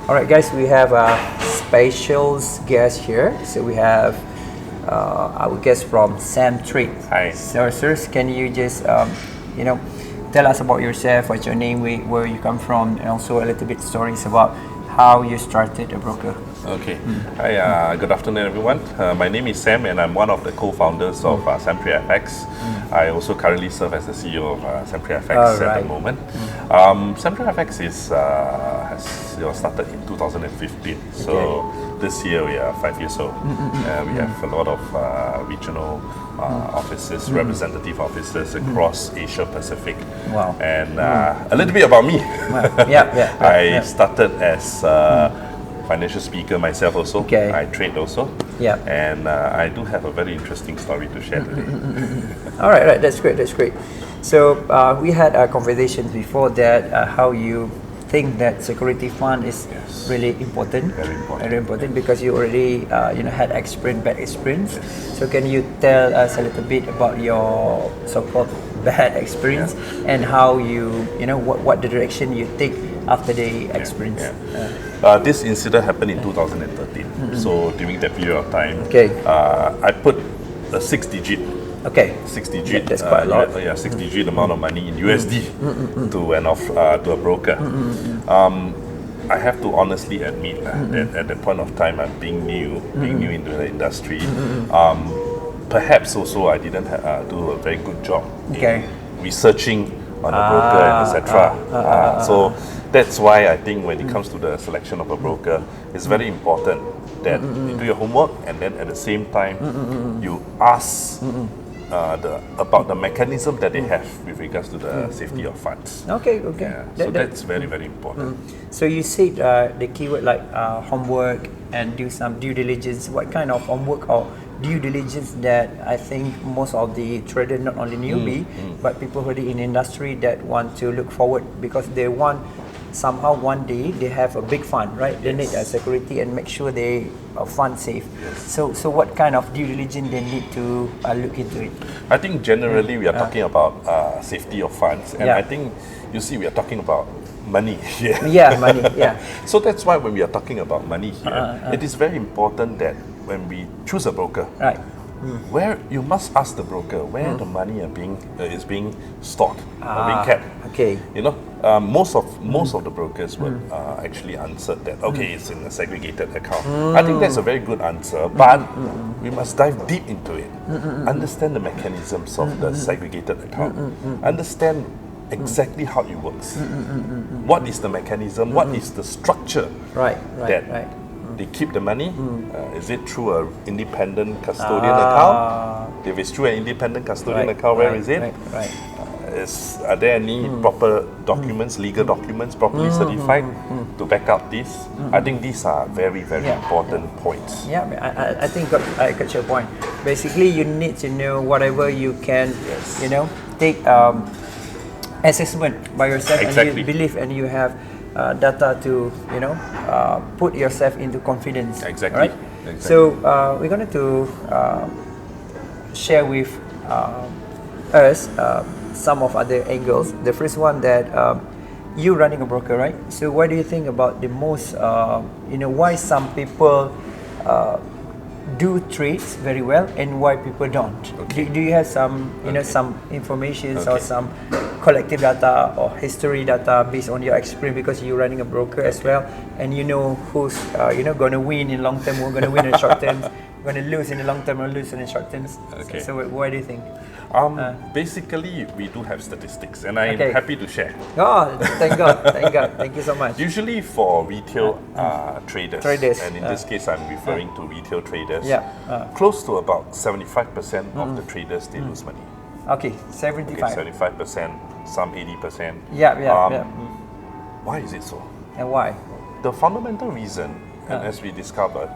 All right, guys, we have a special guest here. So we have our guest from Sam Trade. Hi. So, sirs, can you just, tell us about yourself, what's your name, where you come from, and also a little bit stories about how you started a broker. Okay. Hi, good afternoon, everyone. My name is Sam, and I'm one of the co-founders of Samtrade FX. I also currently serve as the CEO of Samtrade FX at the moment. Samtrade FX has started in 2015. So this year we are 5 years old. We have a lot of regional offices, representative offices across Asia Pacific. Wow. And a little bit about me. I started as financial speaker myself also. Okay. I trade also. Yeah. And I do have a very interesting story to share today. All right, that's great. So we had a conversation before that how you think that security fund is really important. Very important because you already had bad experience. So can you tell us a little bit about your so-called bad experience and how what the direction you take after the experience? This incident happened in 2013. So during that period of time, I put a 6-digit. That's quite a lot. 6-digit amount of money in USD to a broker. I have to honestly admit that at that point of time, I'm being new into the industry. Perhaps also I didn't do a very good job in researching on a broker and etc. So that's why I think when it comes to the selection of a broker, it's very important that you do your homework and then at the same time you ask about the mechanism that they have with regards to the safety of funds. So that's very, very important. So you said the keyword like homework and do some due diligence. What kind of homework or due diligence that I think most of the traders, not only newbie, but people already in industry that want to look forward because they want somehow one day they have a big fund, right? They need a security and make sure they are fund safe. So what kind of due diligence they need to look into it? I think generally we are talking about safety of funds, and I think we are talking about money here. Money. So that's why when we are talking about money here, it is very important that when we choose a broker, where you must ask the broker where the money is being stored or being kept. Most of the brokers would actually answer that it's in a segregated account. I think that's a very good answer, but we must dive deep into it. Understand the mechanisms of the segregated account. Understand exactly how it works. What is the mechanism? What is the structure that they keep the money? Is it through an independent custodian account? If it's through an independent custodian account, where is it? Are there any proper documents, legal documents, properly certified to back up this? I think these are very, very important points. I think I got your point. Basically, you need to know whatever you can, take assessment by yourself, and you believe, and you have data to put yourself into confidence. Right? So we're going to share with us some of other angles. The first one that you running a broker, right? So what do you think about the most why some people do trades very well and why people don't? Do you have some some information or some collective data or history data based on your experience, because you're running a broker as well, and you know who's going to win in long term, who's going to win in short term, going to lose in the long term or lose in the short term? So what do you think? Basically, we do have statistics, and I'm happy to share. Thank God. Thank you so much. Usually for retail traders, and in this case I'm referring to retail traders, close to about 75% of the traders, they lose money. 75%, some 80%. Why is it so? And why? The fundamental reason, and as we discovered,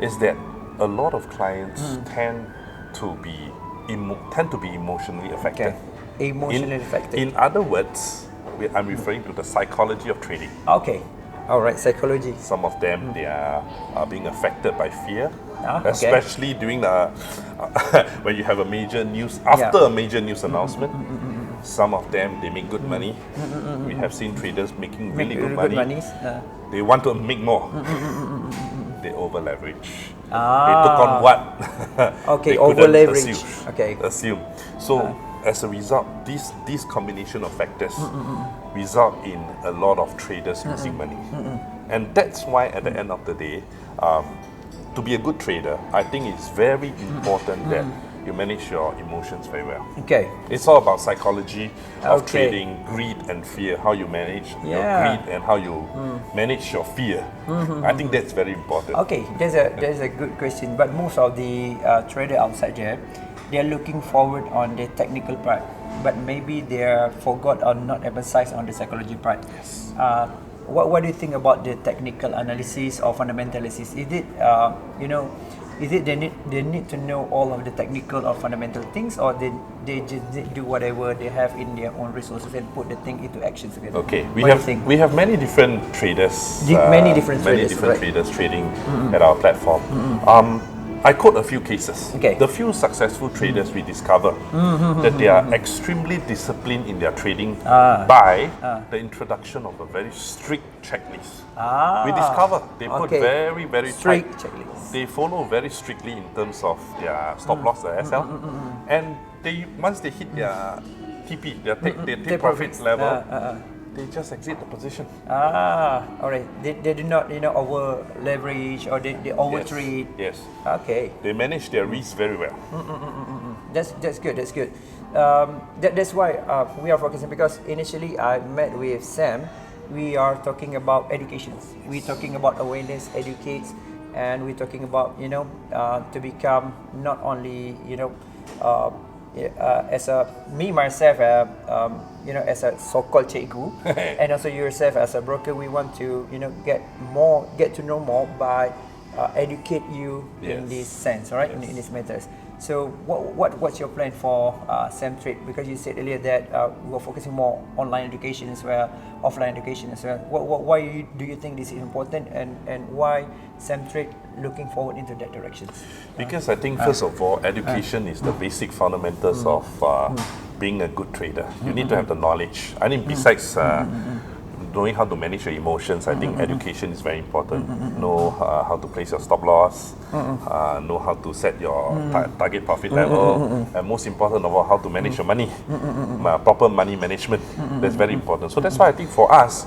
is that a lot of clients tend to be emotionally affected. In other words, I'm referring to the psychology of trading. Psychology. Some of them, they are being affected by fear, especially during the when you have a major news, after a major news announcement. Some of them, they make good money. We have seen traders making really good Good money. monies. They want to make more. They over leverage. They took on what Okay, they couldn't over leverage. assume. So as a result, this combination of factors result in a lot of traders losing money. And that's why at the end of the day, to be a good trader, I think it's very important that you manage your emotions very well. Okay. It's all about psychology of Okay. trading, greed and fear, how you manage your Yeah. greed and how you manage your fear. I think that's very important. Okay, there's a good question. But most of the trader outside there, they are looking forward on the technical part, but maybe they are forgot or not emphasize on the psychology part. Yes. What do you think about the technical analysis or fundamental analysis? Is it is it they need to know all of the technical or fundamental things, or they just do whatever they have in their own resources and put the thing into action together? Okay, What do you think? we have many different traders. Many different traders, right. traders trading at our platform. I quote a few cases. Okay. The few successful traders we discover that they are extremely disciplined in their trading by the introduction of a very strict checklist. We discover they put Okay. very, very Strict tight. checklist. They follow very strictly in terms of their stop loss, the SL, and once they hit their TP, their take profit level, they just exit the position. Alright. They do not over leverage or they over trade. Yes. Okay. They manage their risk very well. That's good. That's good. That's why we are focusing, because initially I met with Sam. We are talking about education. We're talking about awareness, educates, and we're talking about to become not only as a me myself as a so-called cikgu and also yourself as a broker. We want to get to know more by educate you in this sense, right? In these matters. So what's your plan for Samtrade? Because you said earlier that we're focusing more online education as well, offline education as well. Why do you think this is important, and why Samtrade looking forward into that direction? Because I think first of all, education is the basic fundamentals of being a good trader. You need to have the knowledge. I mean, besides knowing how to manage your emotions, I think education is very important. Know how to place your stop loss, know how to set your target profit level, and most important of all, how to manage your money. Proper money management, that's very important. So that's why I think for us,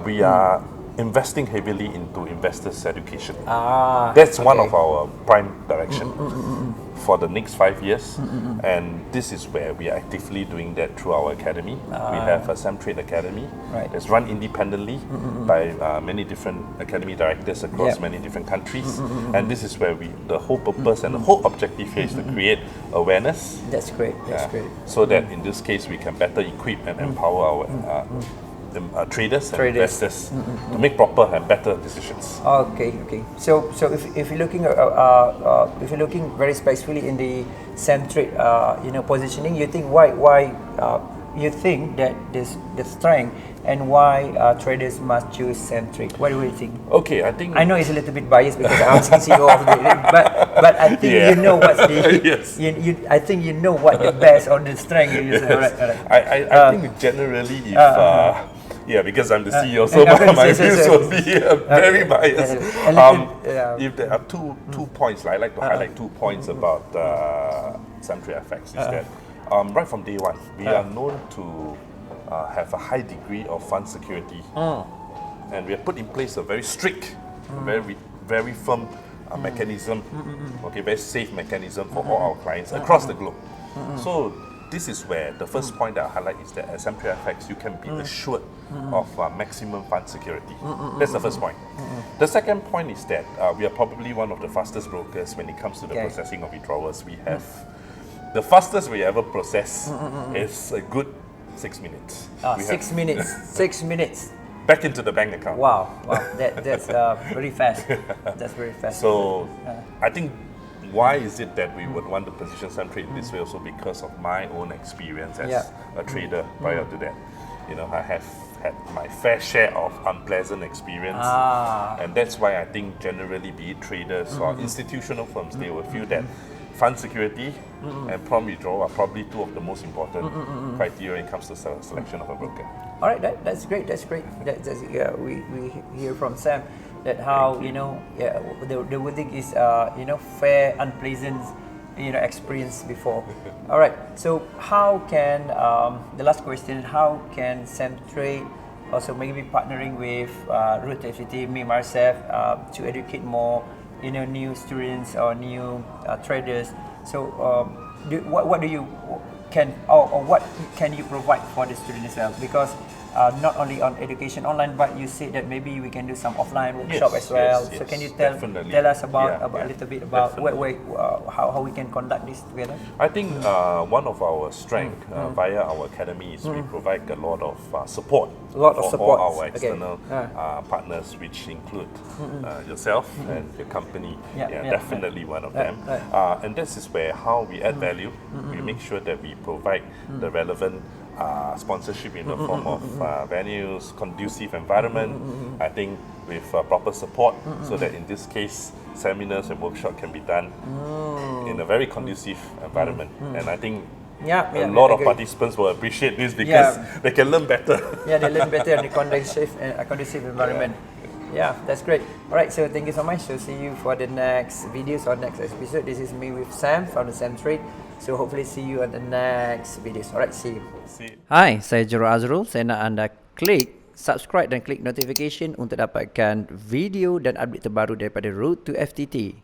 we are investing heavily into investors' education. That's one of our prime direction for the next 5 years, and this is where we are actively doing that through our academy. We have a Samtrade Academy that's run independently by many different academy directors across many different countries, and this is where the whole purpose and the whole objective here is to create awareness. That's great. That's great. So that in this case we can better equip and empower our traders and investors to make proper and better decisions. Okay. So if you're looking very specifically in the Samtrade positioning, you think why you think that the strength and why traders must choose Samtrade? What do you think? Okay, I think I know it's a little bit biased because I'm CEO of the, but I think you know what's the I think you know what the best or the strength is. Alright. I think generally if because I'm the CEO, so my views will be very biased. If there are two points, I like to highlight 2 points about Samtrade FX is that right from day one, we are known to have a high degree of fund security, and we have put in place a very strict, very firm mechanism, very safe mechanism for all our clients across the globe. So this is where the first point that I highlight is that at Samtrade FX, you can be assured of maximum fund security. That's the first point. The second point is that we are probably one of the fastest brokers when it comes to the processing of withdrawals. We have the fastest we ever process is a good 6 minutes. 6 minutes. 6 minutes. Back into the bank account. Wow. That's very fast. That's very fast. So I think why is it that we would want to position Samtrade in this way? Also because of my own experience as a trader prior to that. I have had my fair share of unpleasant experience, and that's why I think generally, be it traders or institutional firms, they will feel that fund security and prompt withdrawal are probably two of the most important criteria when it comes to selection of a broker. All right, that's great. That's great. We hear from Sam that how the wording is fair, unpleasant experience before. All right. So how can the last question? How can Sam Trade also maybe partnering with Route to FTT, me myself, to educate more new students or new traders? So what do you or what can you provide for the students as well? Because not only on education online, but you said that maybe we can do some offline workshop as well. So can you tell us about a little bit about how we can conduct this together? I think one of our strengths via our academy is we provide a lot of support for all our external partners, which include yourself and your company. Definitely one of them. And this is where how we add value. We make sure that we provide the relevant sponsorship in the form of venues, conducive environment. I think with proper support, so that in this case, seminars and workshops can be done in a very conducive environment. And I think a lot of participants will appreciate this because they can learn better. They learn better in a conducive environment. Yeah, that's great. All right, so thank you so much. So see you for the next videos or next episode. This is me with Sam from the Sam Trade. So hopefully see you on the next videos. Alright, see you. Hai, saya Jero Azrul. Saya nak anda klik subscribe dan klik notification untuk dapatkan video dan update terbaru daripada Route to FTT.